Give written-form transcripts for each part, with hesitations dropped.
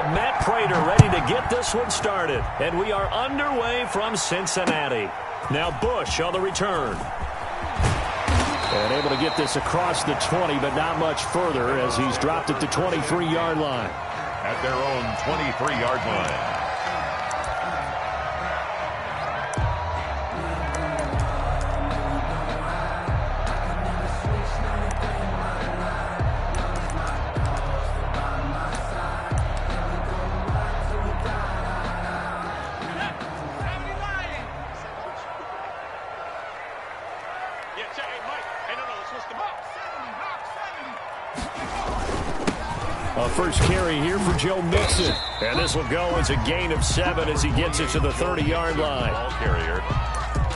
have Matt Prater ready to get this one started. And we are underway from Cincinnati. Now Bush on the return. And able to get this across the 20, but not much further as he's dropped at the 23-yard line. At their own 23-yard line. First carry here for Joe Mixon. And this will go as a gain of 7 as he gets it to the 30-yard line. Ball carrier.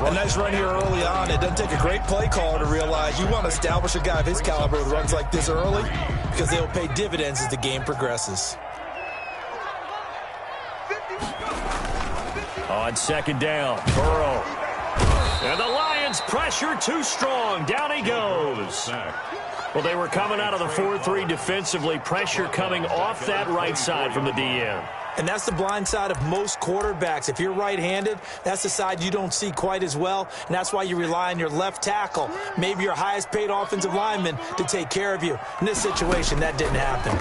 A nice run here early on. It doesn't take a great play caller to realize you want to establish a guy of his caliber with runs like this early because they'll pay dividends as the game progresses. On second down, Burrow. And the Lions pressure too strong. Down he goes. Well, they were coming out of the 4-3 defensively. Pressure coming off that right side from the DM. And that's the blind side of most quarterbacks. If you're right-handed, that's the side you don't see quite as well, and that's why you rely on your left tackle, maybe your highest-paid offensive lineman, to take care of you. In this situation, that didn't happen.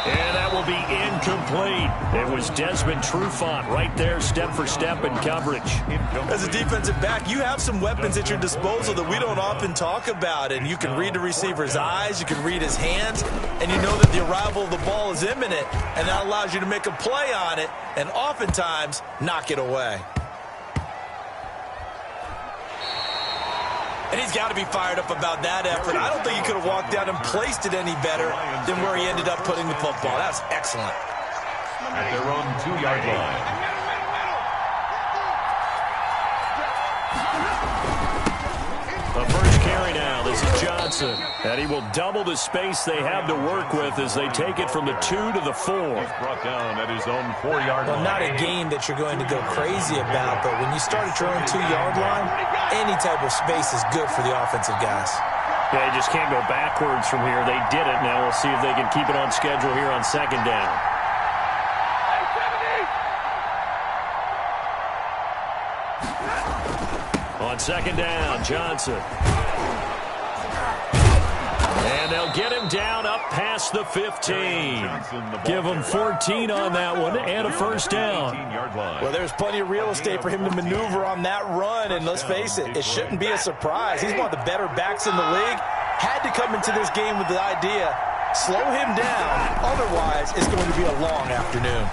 And that will be incomplete. It was Desmond Trufant right there, step for step in coverage. As a defensive back, you have some weapons at your disposal that we don't often talk about. And you can read the receiver's eyes, you can read his hands, and you know that the arrival of the ball is imminent. And that allows you to make a play on it and oftentimes knock it away. And he's got to be fired up about that effort. I don't think he could have walked down and placed it any better than where he ended up putting the football. That's excellent. At their own 2-yard line. The first carry now. This is Johnson. And he will double the space they have to work with as they take it from the 2 to the 4. He's brought down at his own 4-yard line. Well, not a game that you're going to go crazy about, but when you start at your own 2-yard line, any type of space is good for the offensive guys. Yeah, you just can't go backwards from here. They did it. Now we'll see if they can keep it on schedule here on second down. On second down, Johnson. And they'll get him down up past the 15. Give him 14 on that one and a first down. Well, there's plenty of real estate for him to maneuver on that run, and let's face it, it shouldn't be a surprise. He's one of the better backs in the league. Had to come into this game with the idea, slow him down, otherwise it's going to be a long afternoon.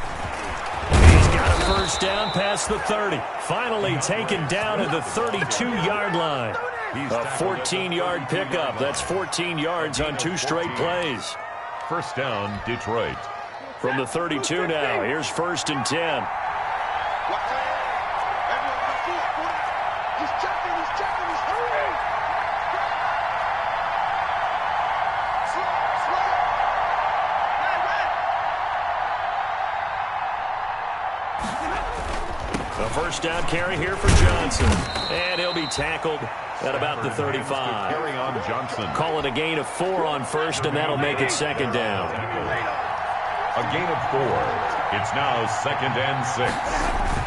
He's got a first down past the 30. Finally taken down at the 32-yard line. A 14-yard pickup. That's 14 yards on 2 straight plays. First down, Detroit. From the 32 now, here's 1st and 10. The first down carry here for Johnson. And he'll be tackled at about the 35. Carry on Johnson. Call it a gain of 4 on first, and that'll make it second down. A gain of 4. It's now 2nd and 6.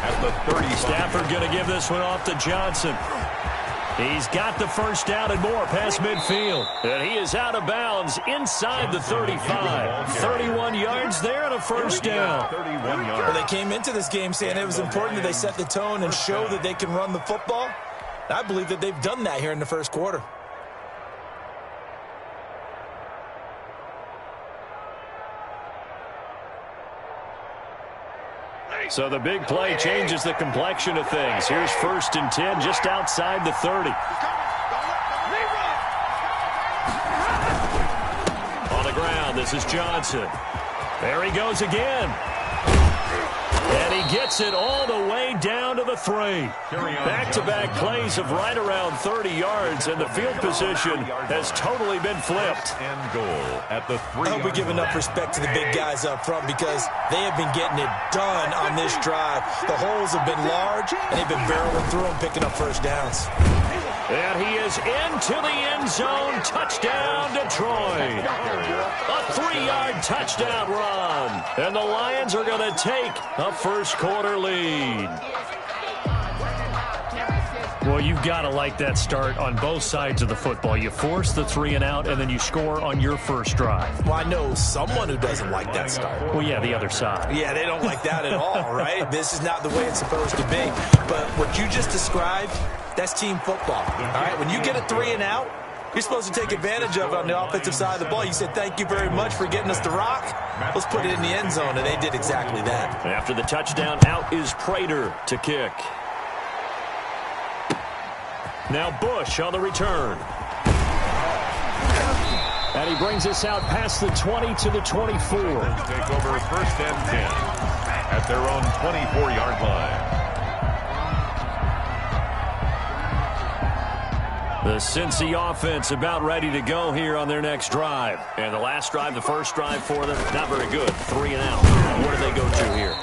At the 35. Stafford going to give this one off to Johnson. He's got the first down and more past midfield. And he is out of bounds inside the 35. 31 yards there and a first down. 31 yards. Well, they came into this game saying it was important that they set the tone and show that they can run the football. I believe that they've done that here in the first quarter. So the big play changes the complexion of things. Here's 1st and 10 just outside the 30. On the ground, this is Johnson. There he goes again. And he gets it all the way down to the 3. Back-to-back plays of right around 30 yards, and the field position has totally been flipped. And goal at the 3. I hope we give enough respect to the big guys up front because they have been getting it done on this drive. The holes have been large, and they've been barreling through them, picking up first downs. And he is into the end zone. Touchdown, Detroit. A 3-yard touchdown run. And the Lions are going to take a first-quarter lead. Well, you've got to like that start on both sides of the football. You force the 3-and-out, and then you score on your first drive. Well, I know someone who doesn't like that start. Well, yeah, the other side. Yeah, they don't like that at all, right? This is not the way it's supposed to be. But what you just described, that's team football, all right? When you get a 3-and-out, you're supposed to take advantage of it on the offensive side of the ball. You said, thank you very much for getting us the rock. Let's put it in the end zone, and they did exactly that. After the touchdown, out is Prater to kick. Now Bush on the return. And he brings us out past the 20 to the 24. Take over first and 10 at their own 24-yard line. The Cincy offense about ready to go here on their next drive. And the last drive, the first drive for them, not very good. 3-and-out. What do they go to here?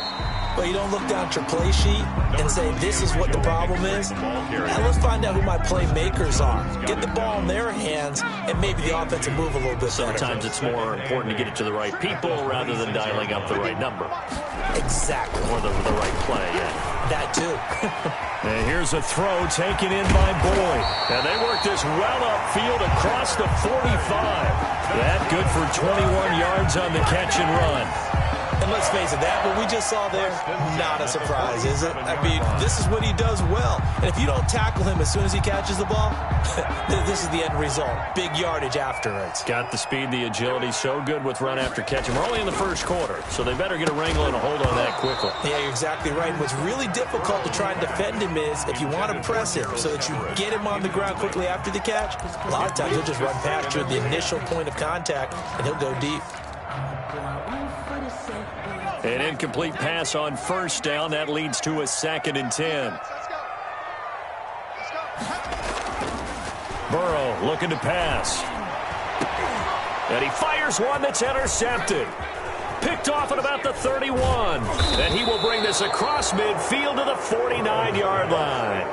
Well, you don't look down at your play sheet and say, this is what the problem is. Now let's find out who my playmakers are. Get the ball in their hands, and maybe the offense will move a little bit better. Sometimes it's more important to get it to the right people rather than dialing up the right number. Exactly. Or the right play, yeah. That too. And here's a throw taken in by Boyd. And they work this well upfield across the 45. That good for 21 yards on the catch and run. And let's face it, that what we just saw there, not a surprise, is it? I mean, this is what he does well. And if you don't tackle him as soon as he catches the ball, this is the end result. Big yardage afterwards. Got the speed, the agility, so good with run after catch. And we're only in the first quarter, so they better get a wrangle and a hold on that quickly. Yeah, you're exactly right. And what's really difficult to try and defend him is if you want to press him so that you get him on the ground quickly after the catch, a lot of times he'll just run past you at the initial point of contact, and he'll go deep. An incomplete pass on first down. That leads to a 2nd and 10. Burrow looking to pass. And he fires one that's intercepted. Picked off at about the 31. And he will bring this across midfield to the 49-yard line.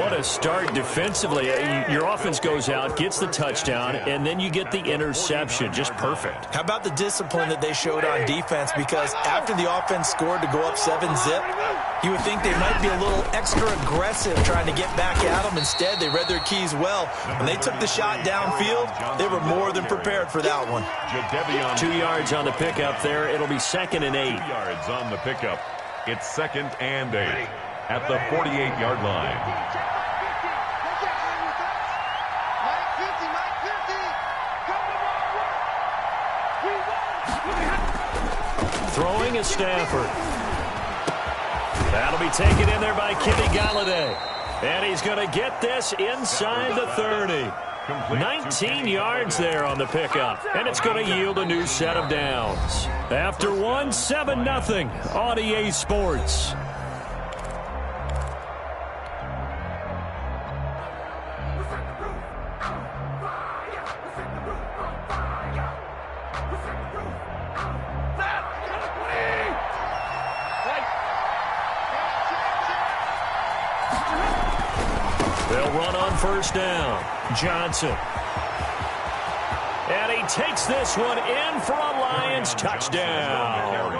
What a start defensively. Your offense goes out, gets the touchdown, and then you get the interception. Just perfect. How about the discipline that they showed on defense? Because after the offense scored to go up 7-zip, you would think they might be a little extra aggressive trying to get back at them. Instead, they read their keys well. When they took the shot downfield, they were more than prepared for that one. 2 yards on the pickup there. It'll be 2nd and 8. 2 yards on the pickup. It's 2nd and 8 at the 48-yard line. Throwing is Stafford. That'll be taken in there by Kenny Galladay. And he's going to get this inside the 30. 19 yards there on the pickup. And it's going to yield a new set of downs. After one, 7-0 on EA Sports. They'll run on first down. Johnson. And he takes this one in for a Lions touchdown.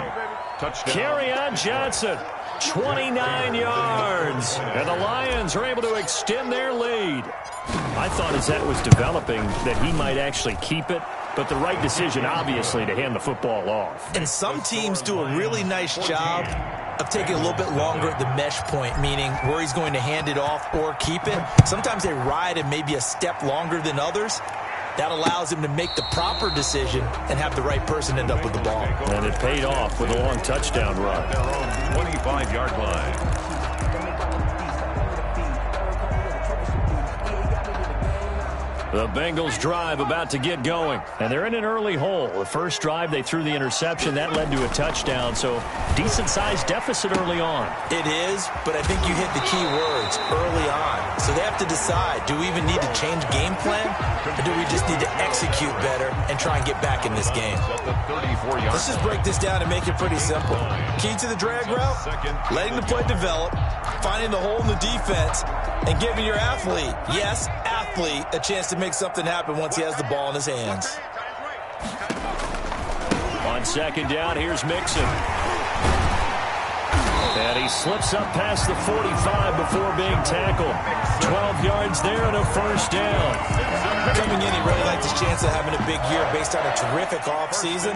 Kerryon Johnson, 29 yards. And the Lions are able to extend their lead. I thought as that was developing that he might actually keep it. But the right decision, obviously, to hand the football off. And some teams do a really nice job of taking a little bit longer at the mesh point, meaning where he's going to hand it off or keep it. Sometimes they ride him maybe a step longer than others. That allows him to make the proper decision and have the right person end up with the ball. And it paid off with a long touchdown run. Their own 25-yard line. The Bengals drive about to get going. And they're in an early hole. The first drive, they threw the interception. That led to a touchdown. So decent-sized deficit early on. It is, but I think you hit the key words, early on. So they have to decide, do we even need to change game plan? Or do we just need to execute better and try and get back in this game? Let's just break this down and make it pretty simple. Key to the drag route, letting the play develop, finding the hole in the defense, and giving your athlete, yes, athlete, a chance to make something happen once he has the ball in his hands. On second down, here's Mixon. And he slips up past the 45 before being tackled. 12 yards there and a first down. Coming in, he really liked his chance of having a big year based on a terrific offseason.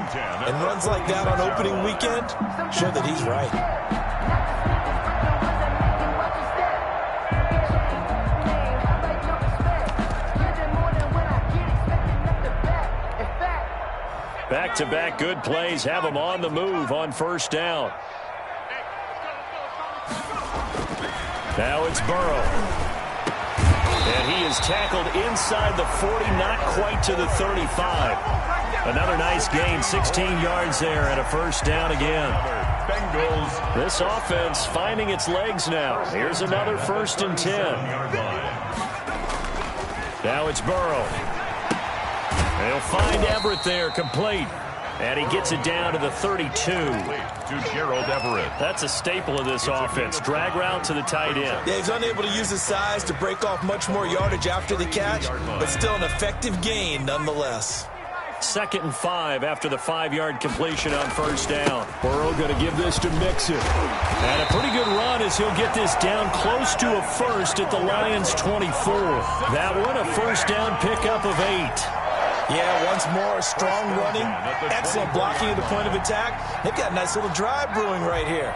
And runs like that on opening weekend show that he's right. Back-to-back good plays have him on the move on first down. Now it's Burrow. And he is tackled inside the 40, not quite to the 35. Another nice gain, 16 yards there and a first down again. Bengals. This offense finding its legs now. Here's another 1st and 10. Now it's Burrow. They'll find Everett there, complete. And he gets it down to the 32. To Gerald Everett. That's a staple of this offense. Drag route to the tight end. Yeah, he's unable to use his size to break off much more yardage after the catch, but still an effective gain nonetheless. 2nd and 5 after the 5-yard completion on first down. Burrow going to give this to Mixon. And a pretty good run as he'll get this down close to a first at the Lions' 24. That one a first down pickup of 8. Yeah, once more, strong running, excellent blocking at the point of attack. They've got a nice little drive brewing right here.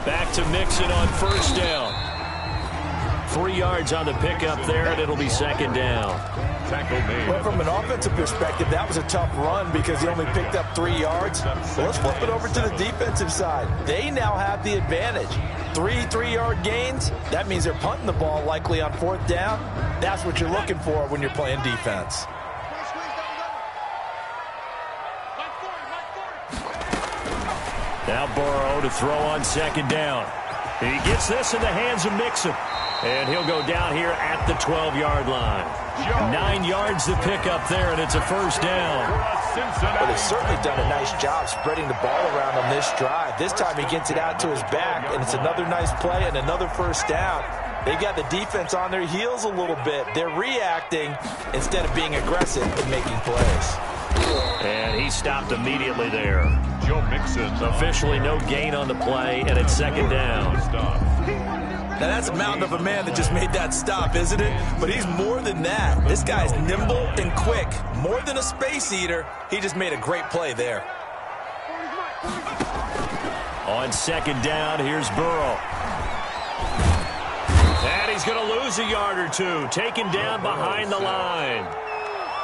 Back to Mixon on first down. 3 yards on the pickup there, and it'll be 2nd down. Well, from an offensive perspective, that was a tough run because he only picked up 3 yards. So let's flip it over to the defensive side. They now have the advantage. 3 3-yard gains, that means they're punting the ball likely on 4th down. That's what you're looking for when you're playing defense. Now Burrow to throw on 2nd down. He gets this in the hands of Mixon. And he'll go down here at the 12-yard line. 9 yards to pick up there, and it's a first down. Well, they've certainly done a nice job spreading the ball around on this drive. This time he gets it out to his back, and it's another nice play and another first down. They've got the defense on their heels a little bit. They're reacting instead of being aggressive and making plays. And he stopped immediately there. Joe Mixon. Officially no gain on the play, and it's 2nd down. Now, that's a mountain of a man that just made that stop, isn't it? But he's more than that. This guy's nimble and quick. More than a space eater, he just made a great play there. On 2nd down, here's Burrow. And he's going to lose a yard or two. Taken down behind the line.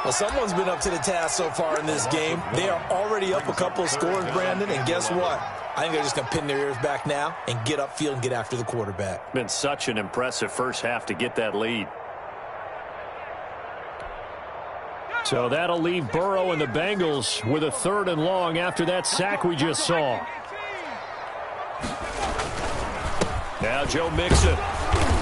Well, someone's been up to the task so far in this game. They are already up a couple of scores, Brandon, and guess what? I think they're just going to pin their ears back now and get upfield and get after the quarterback. Been such an impressive first half to get that lead. So that'll leave Burrow and the Bengals with a 3rd and long after that sack we just saw. Now Joe Mixon.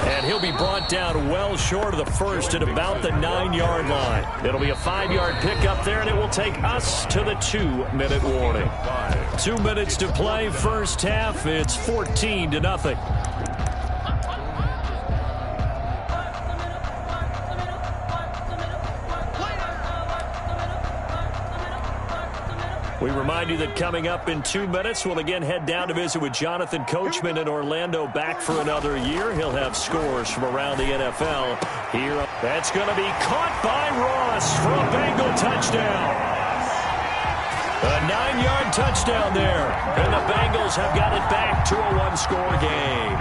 And he'll be brought down well short of the first at about the 9-yard line. It'll be a 5-yard pickup there, and it will take us to the 2-minute warning. 2 minutes to play, first half. It's 14-0. We remind you that coming up in 2 minutes, we'll again head down to visit with Jonathan Coachman in Orlando, back for another year. He'll have scores from around the NFL here. That's going to be caught by Ross for a Bengal touchdown. A 9-yard touchdown there. And the Bengals have got it back to a 1-score game.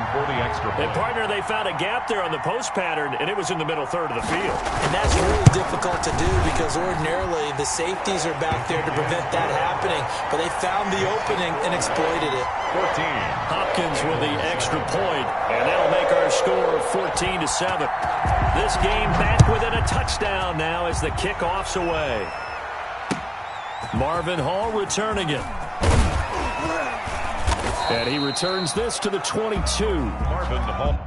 And, partner, they found a gap there on the post pattern, and it was in the middle third of the field. And that's really difficult to do because ordinarily the safeties are back there to prevent that happening. But they found the opening and exploited it. 14. Hopkins with the extra point, and that'll make our score 14-7. This game back within a touchdown now as the kickoff's away. Marvin Hall returning it. And he returns this to the 22. Marvin Hall.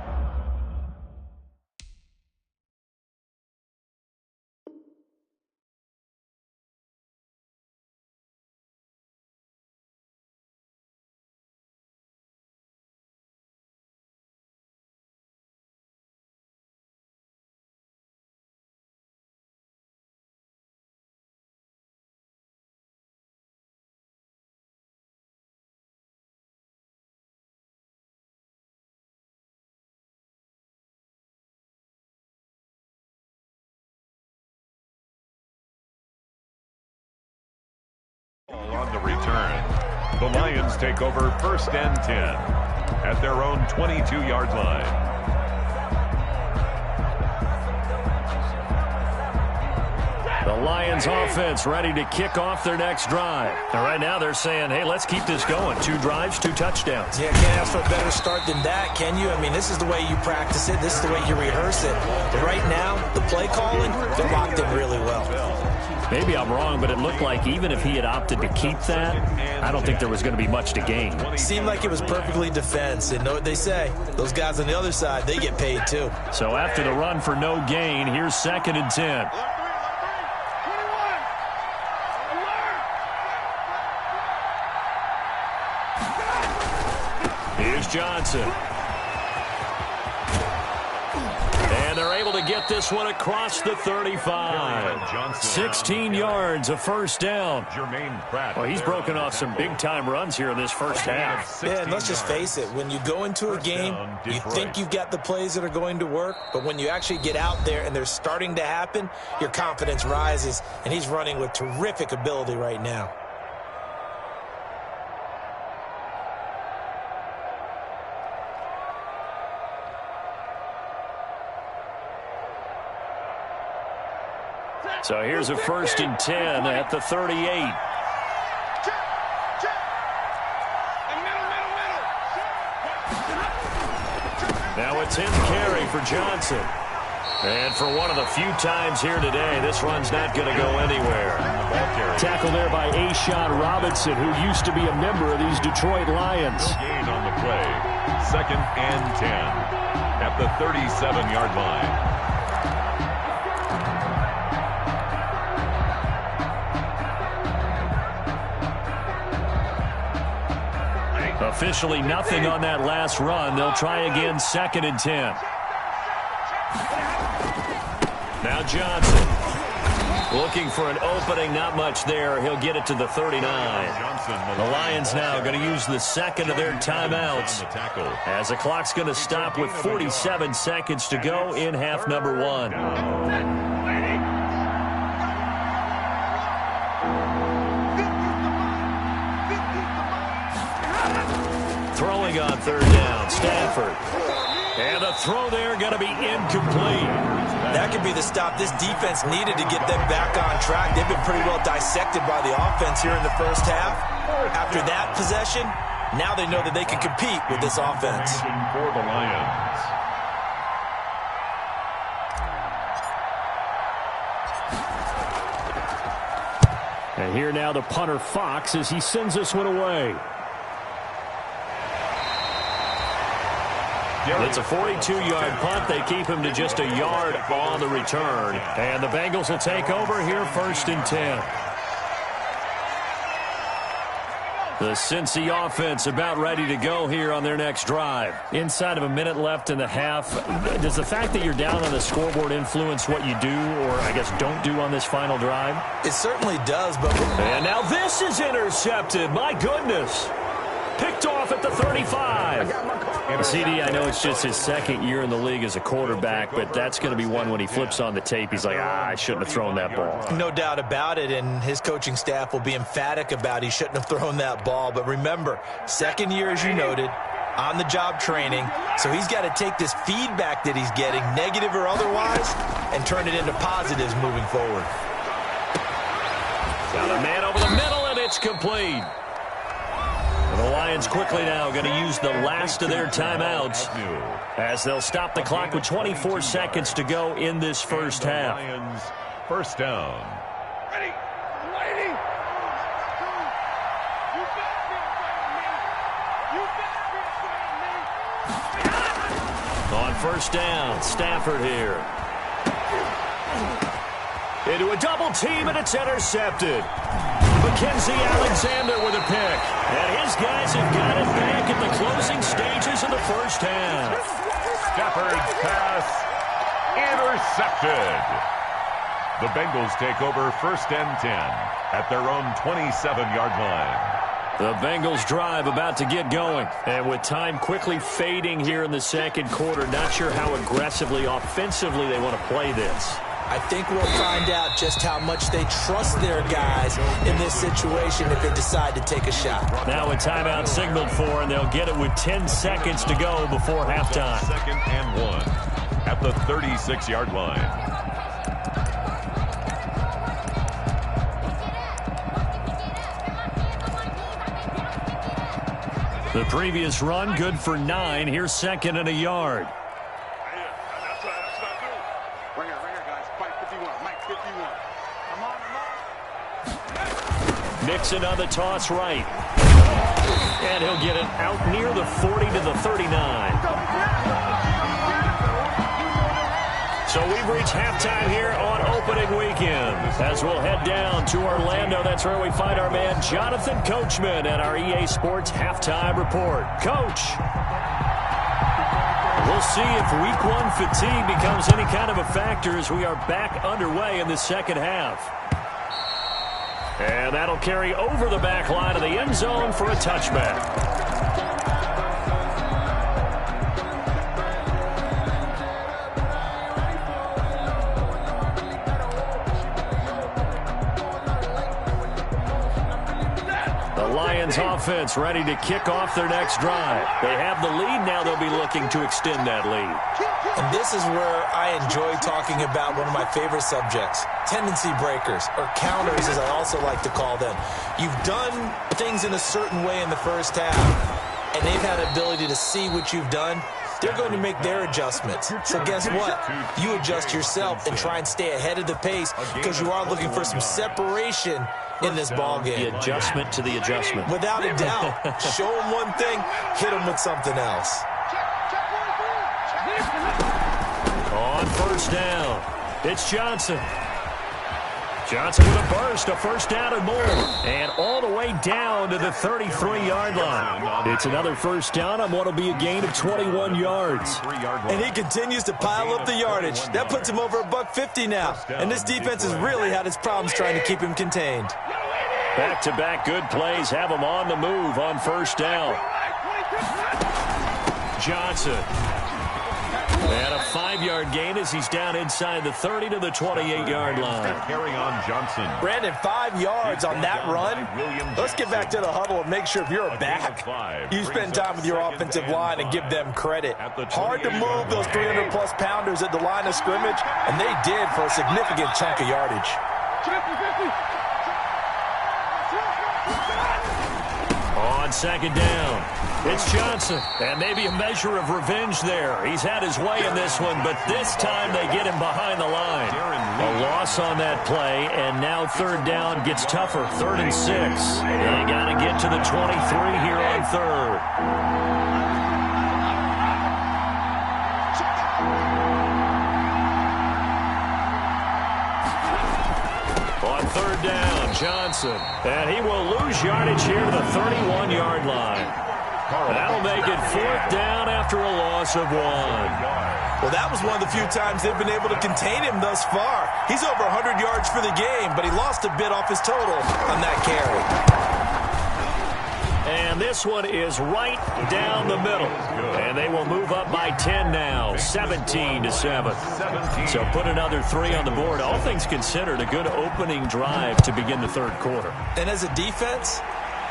On the return, the Lions take over 1st and 10 at their own 22-yard line. The Lions offense ready to kick off their next drive. And right now they're saying, hey, let's keep this going. 2 drives, 2 touchdowns. Yeah, can't ask for a better start than that, can you? I mean, this is the way you practice it. This is the way you rehearse it. But right now, the play calling, they're locked in really well. Maybe I'm wrong, but it looked like even if he had opted to keep that, I don't think there was going to be much to gain. Seemed like it was perfectly defense. And know what they say? Those guys on the other side, they get paid too. So after the run for no gain, here's 2nd and 10. Here's Johnson. And they're able to get this one across the 35. 16 yards, a first down. Well, he's broken off some big-time runs here in this first half. Yeah, and let's just face it. When you go into a game, you think you've got the plays that are going to work, but when you actually get out there and they're starting to happen, your confidence rises, and he's running with terrific ability right now. So here's a 1st and 10 at the 38. Now it's in carry for Johnson. And for one of the few times here today, this run's not going to go anywhere. Tackled there by A'Shawn Robinson, who used to be a member of these Detroit Lions. Gain on the play. 2nd and 10 at the 37-yard line. Officially nothing on that last run. They'll try again, 2nd and 10. Now Johnson. Looking for an opening, not much there. He'll get it to the 39. The Lions now going to use the 2nd of their timeouts as the clock's going to stop with 47 seconds to go in half number 1. Throwing on 3rd down, Stafford. And the throw there going to be incomplete. That could be the stop this defense needed to get them back on track. They've been pretty well dissected by the offense here in the first half. After that possession, now they know that they can compete with this offense. For the Lions. And here now the punter Fox as he sends this one away. It's a 42-yard punt. They keep him to just a yard on the return. And the Bengals will take over here 1st and 10. The Cincy offense about ready to go here on their next drive. Inside of a minute left in the half, does the fact that you're down on the scoreboard influence what you do or, I guess, don't do on this final drive? It certainly does, but... And now this is intercepted. My goodness. Picked off at the 35. CD, I know it's just his 2nd year in the league as a quarterback, but that's going to be one when he flips on the tape. He's like, I shouldn't have thrown that ball. No doubt about it, and his coaching staff will be emphatic about he shouldn't have thrown that ball. But remember, 2nd year, as you noted, on-the-job training, so he's got to take this feedback that he's getting, negative or otherwise, and turn it into positives moving forward. Got a man over the middle, and it's complete. The Lions quickly now going to use the last of their timeouts as they'll stop the clock with 24 seconds to go in this first half. Lions, 1st down. On 1st down, Stafford here. Into a double team, and it's intercepted. Mackenzie Alexander with a pick. And his guys have got it back at the closing stages of the first half. Stafford's pass intercepted. The Bengals take over 1st and 10 at their own 27-yard line. The Bengals drive about to get going. And with time quickly fading here in the 2nd quarter, not sure how aggressively, offensively they want to play this. I think we'll find out just how much they trust their guys in this situation if they decide to take a shot. Now a timeout signaled for, and they'll get it with 10 seconds to go before halftime. 2nd and 1 at the 36-yard line. The previous run, good for 9. Here's 2nd and a yard. Mixon on the toss right. And he'll get it out near the 40 to the 39. So we've reached halftime here on opening weekend. As we'll head down to Orlando, that's where we find our man Jonathan Coachman at our EA Sports Halftime Report. Coach, we'll see if Week 1 fatigue becomes any kind of a factor as we are back underway in the second half. And that'll carry over the back line of the end zone for a touchback. Offense ready to kick off their next drive. They have the lead now. They'll be looking to extend that lead. And this is where I enjoy talking about one of my favorite subjects, tendency breakers, or counters as I also like to call them. You've done things in a certain way in the first half, and they've had the ability to see what you've done. They're going to make their adjustments. So guess what? You adjust yourself and try and stay ahead of the pace because you are looking for some separation in this ball game. The adjustment to the adjustment. Without a doubt. Show them one thing, hit them with something else. On first down, it's Johnson. Johnson with a burst, a first down and more. And all the way down to the 33-yard line. It's another first down on what will be a gain of 21 yards. And he continues to pile up the yardage. That puts him over $150 now. And this defense has really had its problems trying to keep him contained. Back-to-back good plays have him on the move on first down. Johnson. And a 5-yard gain as he's down inside the 30 to the 28-yard line. Carry on Johnson. Brandon, 5 yards on that run. Let's get back to the huddle and make sure if you're a back, you spend time with your offensive line and give them credit. Hard to move those 300-plus pounders at the line of scrimmage, and they did for a significant chunk of yardage. On second down, it's Johnson. And maybe a measure of revenge there. He's had his way in this one, but this time they get him behind the line. A loss on that play, and now third down gets tougher. 3rd and 6. They got to get to the 23 here on third. On third down, Johnson. And he will lose yardage here to the 31-yard line. That'll make it 4th down after a loss of 1. Well, that was one of the few times they've been able to contain him thus far. He's over 100 yards for the game, but he lost a bit off his total on that carry. And this one is right down the middle. And they will move up by 10 now, 17-7. So put another 3 on the board. All things considered, a good opening drive to begin the third quarter. And as a defense,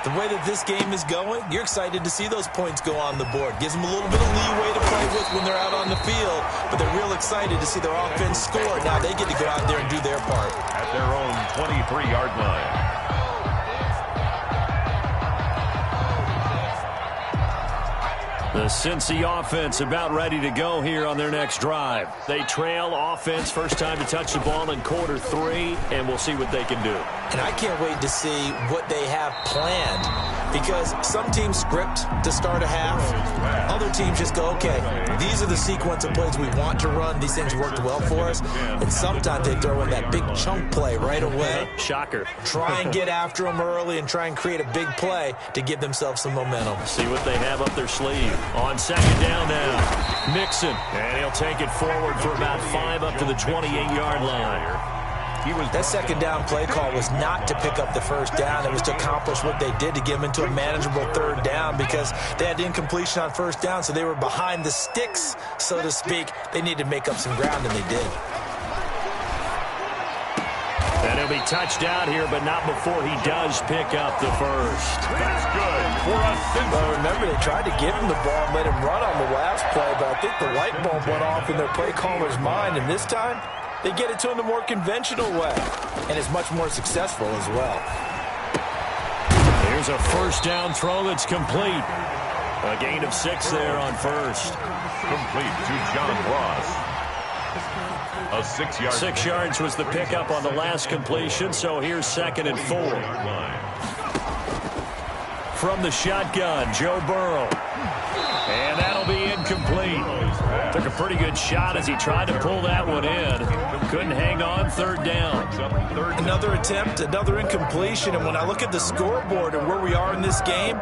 the way that this game is going, you're excited to see those points go on the board. Gives them a little bit of leeway to play with when they're out on the field, but they're real excited to see their offense score. Now they get to go out there and do their part. At their own 23-yard line. The Cincy offense about ready to go here on their next drive. They trail offense, first time to touch the ball in quarter 3, and we'll see what they can do. And I can't wait to see what they have planned, because some teams script to start a half. Other teams just go, okay, these are the sequence of plays we want to run. These things worked well for us. And sometimes they throw in that big chunk play right away. Shocker. Try and get after them early and try and create a big play to give themselves some momentum. See what they have up their sleeve. On second down now, Mixon. And he'll take it forward for about 5 up to the 28-yard line. That second down play call was not to pick up the first down. It was to accomplish what they did to get them into a manageable third down, because they had incompletion on first down, so they were behind the sticks, so to speak. They needed to make up some ground, and they did. be touched out here, but not before he does pick up the first. That's good for a cinch. Well, remember, they tried to give him the ball and let him run on the last play, but I think the light bulb went off in their play caller's mind, and this time they get it to him the more conventional way, and it's much more successful as well. Here's a first down throw that's complete. A gain of 6 there on first. Complete to John Ross. A 6-yard. 6 yards was the pickup on the last completion, so here's 2nd and 4. From the shotgun, Joe Burrow. And that'll be incomplete. Took a pretty good shot as he tried to pull that one in. Couldn't hang on, 3rd down. Another attempt, another incompletion, and when I look at the scoreboard and where we are in this game,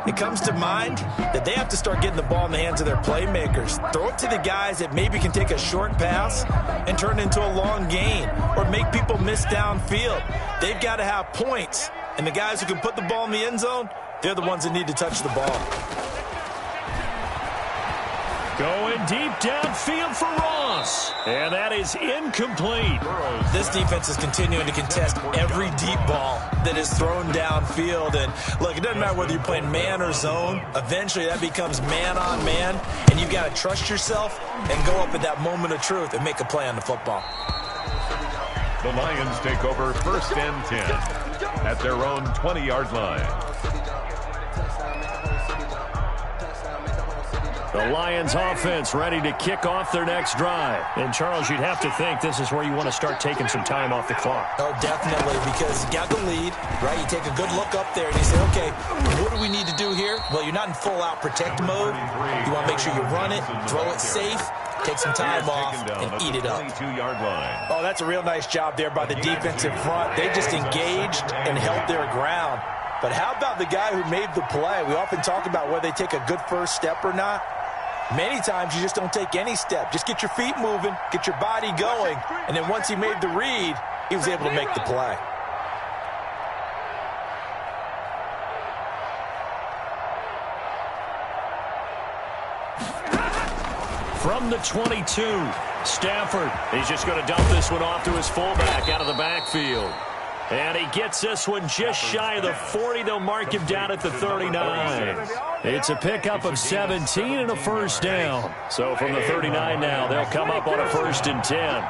it comes to mind that they have to start getting the ball in the hands of their playmakers. Throw it to the guys that maybe can take a short pass and turn it into a long gain or make people miss downfield. They've got to have points, and the guys who can put the ball in the end zone, they're the ones that need to touch the ball. Going deep downfield for Ross. And that is incomplete. This defense is continuing to contest every deep ball that is thrown downfield. And look, it doesn't matter whether you're playing man or zone. Eventually that becomes man on man. And you've got to trust yourself and go up at that moment of truth and make a play on the football. The Lions take over 1st and 10 at their own 20-yard line. The Lions offense ready to kick off their next drive. And, Charles, you'd have to think this is where you want to start taking some time off the clock. Oh, definitely, because you got the lead, right? You take a good look up there and you say, okay, what do we need to do here? Well, you're not in full-out protect mode. You want to make sure you run it, throw it safe, take some time off, and eat it up. Oh, that's a real nice job there by the defensive front. They just engaged and held their ground. But how about the guy who made the play? We often talk about whether they take a good first step or not. Many times you just don't take any step. Just get your feet moving, get your body going, and then once he made the read, he was able to make the play. From the 22, Stafford. He's just going to dump this one off to his fullback out of the backfield. And he gets this one just shy of the 40. They'll mark him down at the 39. It's a pickup of 17 and a first down. So from the 39 now, they'll come up on a 1st and 10.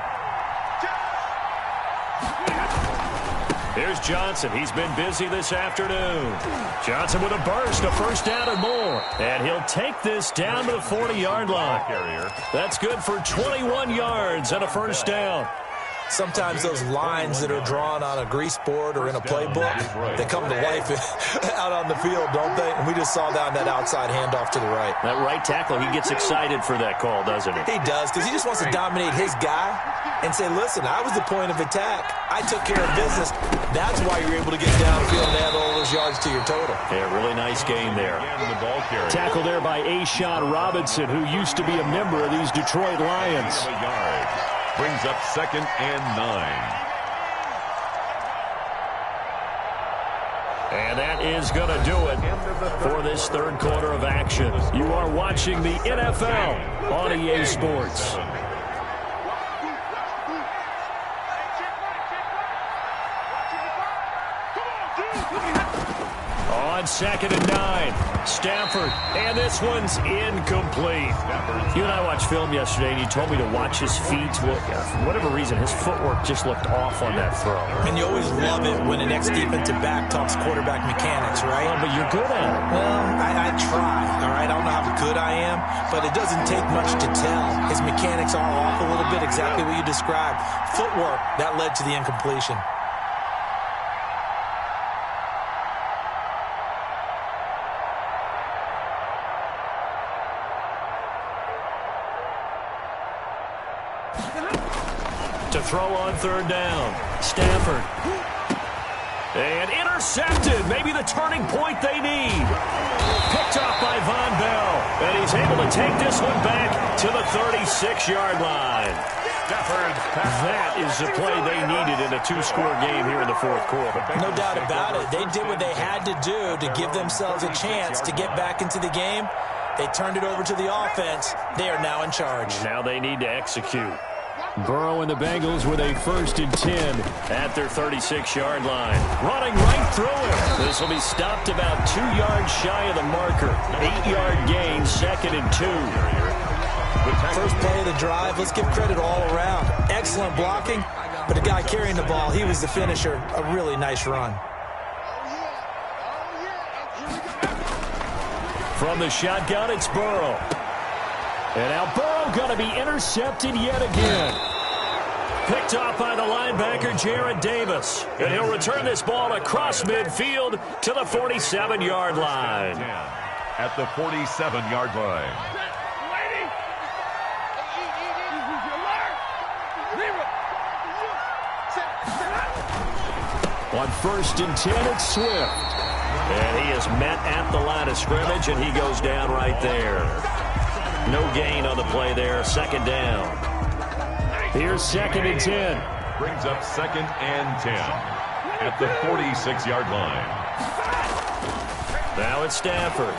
Here's Johnson. He's been busy this afternoon. Johnson with a burst, a first down and more. And he'll take this down to the 40-yard line. That's good for 21 yards and a first down. Sometimes those lines that are drawn on a grease board or in a playbook, they come to life out on the field, don't they? And we just saw that on that outside handoff to the right. That right tackle, he gets excited for that call, doesn't he? He does, because he just wants to dominate his guy and say, listen, I was the point of attack. I took care of business. That's why you're able to get downfield and add all those yards to your total. Yeah, really nice game there. Tackle there by Ashawn Robinson, who used to be a member of these Detroit Lions. Brings up 2nd and 9. And that is going to do it for this 3rd quarter of action. You are watching the NFL on EA Sports. On 2nd and 9, Stafford, and this one's incomplete. You and I watched film yesterday, and you told me to watch his feet. Well, for whatever reason, his footwork just looked off on that throw. And you always love it when an ex-defensive back talks quarterback mechanics, right? Well, but you're good at it. Well, I try, all right? I don't know how good I am, but it doesn't take much to tell. His mechanics are off a little bit, exactly what you described. Footwork, that led to the incompletion. To throw on 3rd down, Stafford. And intercepted, maybe the turning point they need. Picked off by Von Bell, and he's able to take this one back to the 36-yard line. Stafford. That is the play they needed in a 2-score game here in the 4th quarter. No doubt about it. They did what they had to do to give themselves a chance to get back into the game. They turned it over to the offense. They are now in charge. Now they need to execute. Burrow and the Bengals with a 1st and 10 at their 36-yard line. Running right through him. This will be stopped about 2 yards shy of the marker. 8-yard gain, 2nd and 2. First play of the drive. Let's give credit all around. Excellent blocking, but the guy carrying the ball, he was the finisher. A really nice run. From the shotgun, it's Burrow. And now Burrow going to be intercepted yet again. Picked off by the linebacker, Jared Davis. And he'll return this ball across midfield to the 47-yard line. At the 47-yard line. On 1st and 10, it's Swift. And he is met at the line of scrimmage, and he goes down right there. No gain on the play there. 2nd down. Here's 2nd and 10. Brings up 2nd and 10 at the 46-yard line. Now it's Stafford.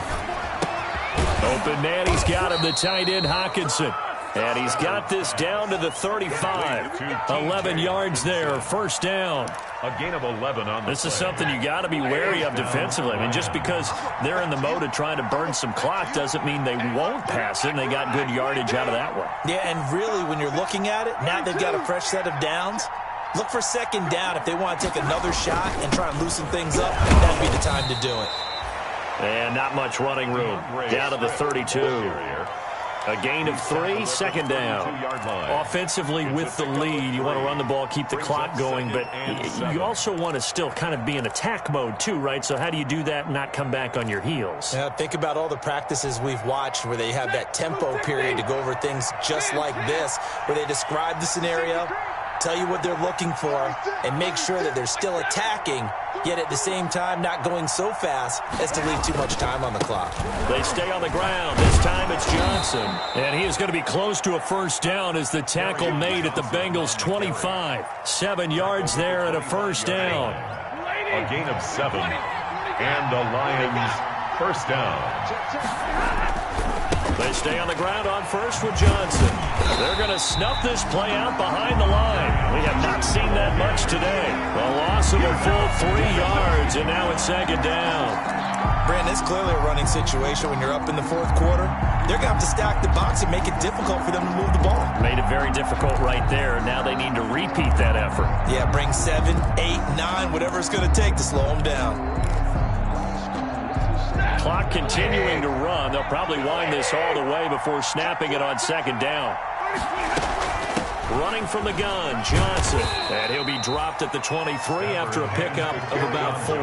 Open man, he's got him, the tight end Hockenson. And he's got this down to the 35. 11 yards there, 1st down. A gain of 11 on the This is something you got to be wary of defensively. I mean, just because they're in the mode of trying to burn some clock doesn't mean they won't pass it, and they got good yardage out of that one. Yeah, and really, when you're looking at it, now they've got a fresh set of downs. Look for 2nd down if they want to take another shot and try and loosen things up. That'd be the time to do it. And not much running room. Down to the 32. A gain of 3, 2nd down. Offensively with the lead, you want to run the ball, keep the clock going, but you also want to still kind of be in attack mode too, right? So how do you do that and not come back on your heels? Yeah, think about all the practices we've watched where they have that tempo period to go over things just like this, where they describe the scenario, tell you what they're looking for, and make sure that they're still attacking, yet at the same time not going so fast as to leave too much time on the clock. They stay on the ground. This time it's Johnson. And he is going to be close to a 1st down as the tackle made at the Bengals' 25. 7 yards there and a 1st down. A gain of 7. And the Lions 1st down. They stay on the ground on 1st with Johnson. They're going to snuff this play out behind the line. We have not seen that much today. A loss of a full 3 yards, and now it's 2nd down. Brandon, it's clearly a running situation when you're up in the 4th quarter. They're going to have to stack the box and make it difficult for them to move the ball. Made it very difficult right there. Now they need to repeat that effort. Yeah, bring 7, 8, 9, whatever it's going to take to slow them down. Clock continuing to run. They'll probably wind this all the way before snapping it on 2nd down. Running from the gun, Johnson. And he'll be dropped at the 23 after a pickup of about 4.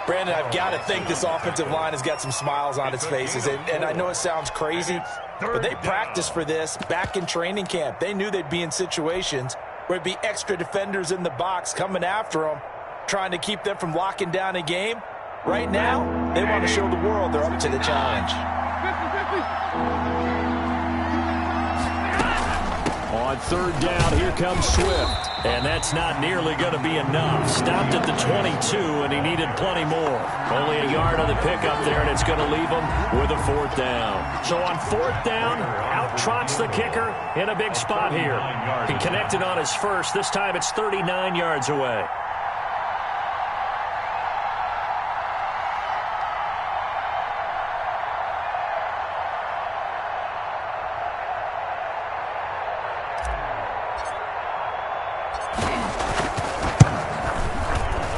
Brandon, I've got to think this offensive line has got some smiles on its faces. And I know it sounds crazy, but they practiced for this back in training camp. They knew they'd be in situations where it'd be extra defenders in the box coming after them, trying to keep them from locking down a game. Right now, they want to show the world they're up to the challenge. On 3rd down, here comes Swift. And that's not nearly going to be enough. Stopped at the 22, and he needed plenty more. Only a yard on the pickup there, and it's going to leave him with a 4th down. So on 4th down, out trots the kicker in a big spot here. He connected on his first. This time it's 39 yards away.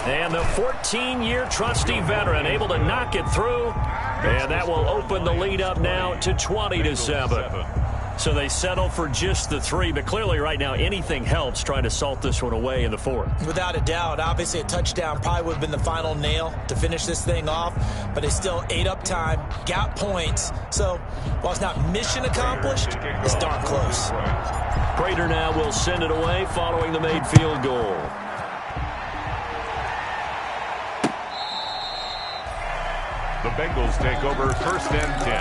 And the 14-year trusty veteran able to knock it through. And that will open the lead up now to 20-7. So they settle for just the 3. But clearly right now anything helps trying to salt this one away in the 4th. Without a doubt. Obviously a touchdown probably would have been the final nail to finish this thing off. But they still ate up time, got points. So while it's not mission accomplished, it's darn close. Prater now will send it away following the made field goal. The Bengals take over 1st and 10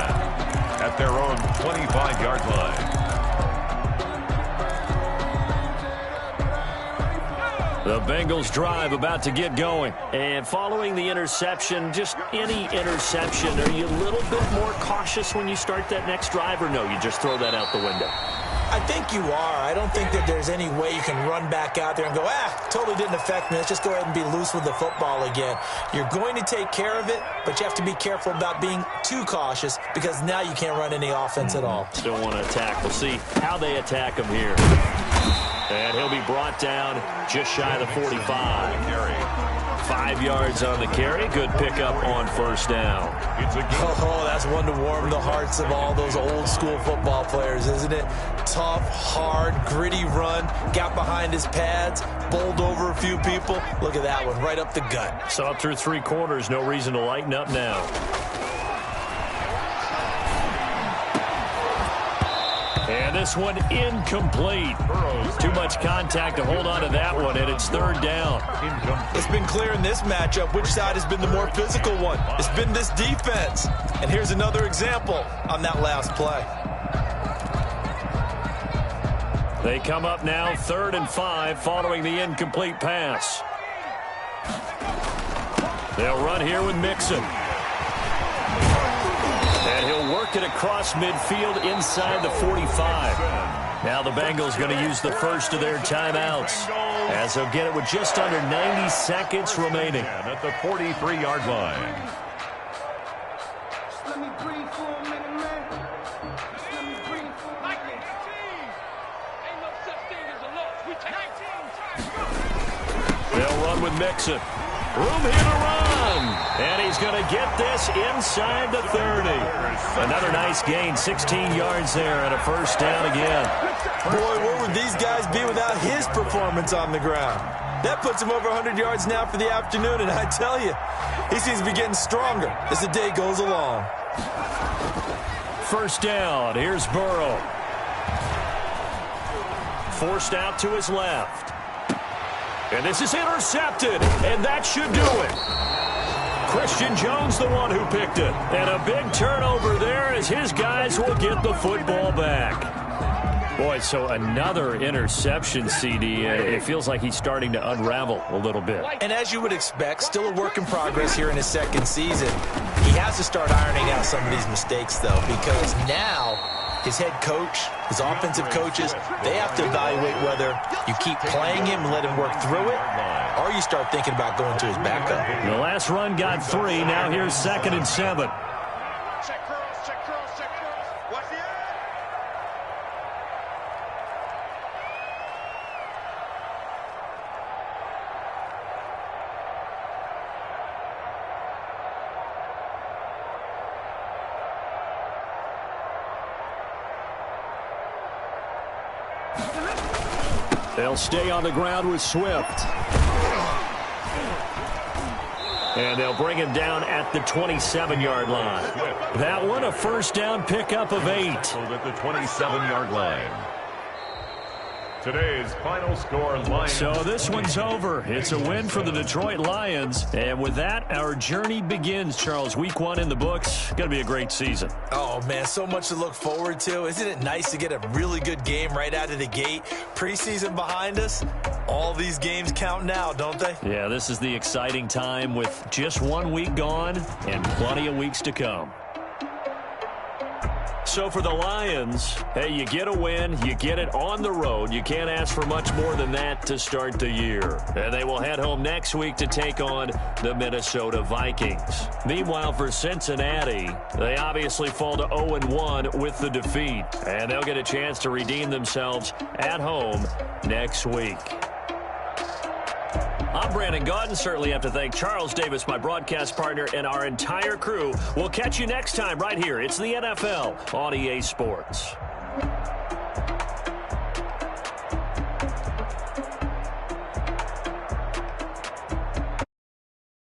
at their own 25-yard line. The Bengals drive about to get going. And following the interception, just any interception, are you a little bit more cautious when you start that next drive, or no, you just throw that out the window? I think you are. I don't think that there's any way you can run back out there and go, totally didn't affect me. Let's just go ahead and be loose with the football again. You're going to take care of it, but you have to be careful about being too cautious because now you can't run any offense at all. Still want to attack. We'll see how they attack him here. And he'll be brought down just shy of the 45. 5 yards on the carry. Good pickup on first down. Oh, that's one to warm the hearts of all those old school football players, isn't it? Tough, hard, gritty run. Got behind his pads, bowled over a few people. Look at that one, right up the gut. So up through 3 quarters, no reason to lighten up now. And this one incomplete. Too much contact to hold on to that one, and it's third down. It's been clear in this matchup which side has been the more physical one. It's been this defense. And here's another example on that last play. They come up now 3rd and 5 following the incomplete pass. They'll run here with Mixon. And he'll work it across midfield inside the 45. Now the Bengals going to use the first of their timeouts, as they'll get it with just under 90 seconds remaining. At the 43-yard line. They'll run with Mixon. Room here to run. And he's going to get this inside the 30. Another nice gain, 16 yards there, and a first down again. Boy, where would these guys be without his performance on the ground? That puts him over 100 yards now for the afternoon, and I tell you, he seems to be getting stronger as the day goes along. First down, here's Burrow. Forced out to his left. And this is intercepted, and that should do it. Christian Jones, the one who picked it. And a big turnover there as his guys will get the football back. Boy, so another interception, CD. It feels like he's starting to unravel a little bit. And as you would expect, still a work in progress here in his second season. He has to start ironing out some of these mistakes, though, because now his head coach, his offensive coaches, they have to evaluate whether you keep playing him and let him work through it, or you start thinking about going to his backup. The last run got 3. Now here's 2nd and 7. Check cross, check cross, check cross. Watch the end. They'll stay on the ground with Swift. And they'll bring him down at the 27-yard line. That one, a first down pickup of 8. At the 27-yard line. Today's final score, Lions. So this one's over. It's a win for the Detroit Lions. And with that, our journey begins, Charles. Week 1 in the books. Going to be a great season. Oh, man, so much to look forward to. Isn't it nice to get a really good game right out of the gate? Preseason behind us. All these games count now, don't they? Yeah, this is the exciting time with just 1 week gone and plenty of weeks to come. So for the Lions, hey, you get a win, you get it on the road. You can't ask for much more than that to start the year. And they will head home next week to take on the Minnesota Vikings. Meanwhile, for Cincinnati, they obviously fall to 0-1 with the defeat. And they'll get a chance to redeem themselves at home next week. I'm Brandon Gaudin. Certainly have to thank Charles Davis, my broadcast partner, and our entire crew. We'll catch you next time right here. It's the NFL on EA Sports.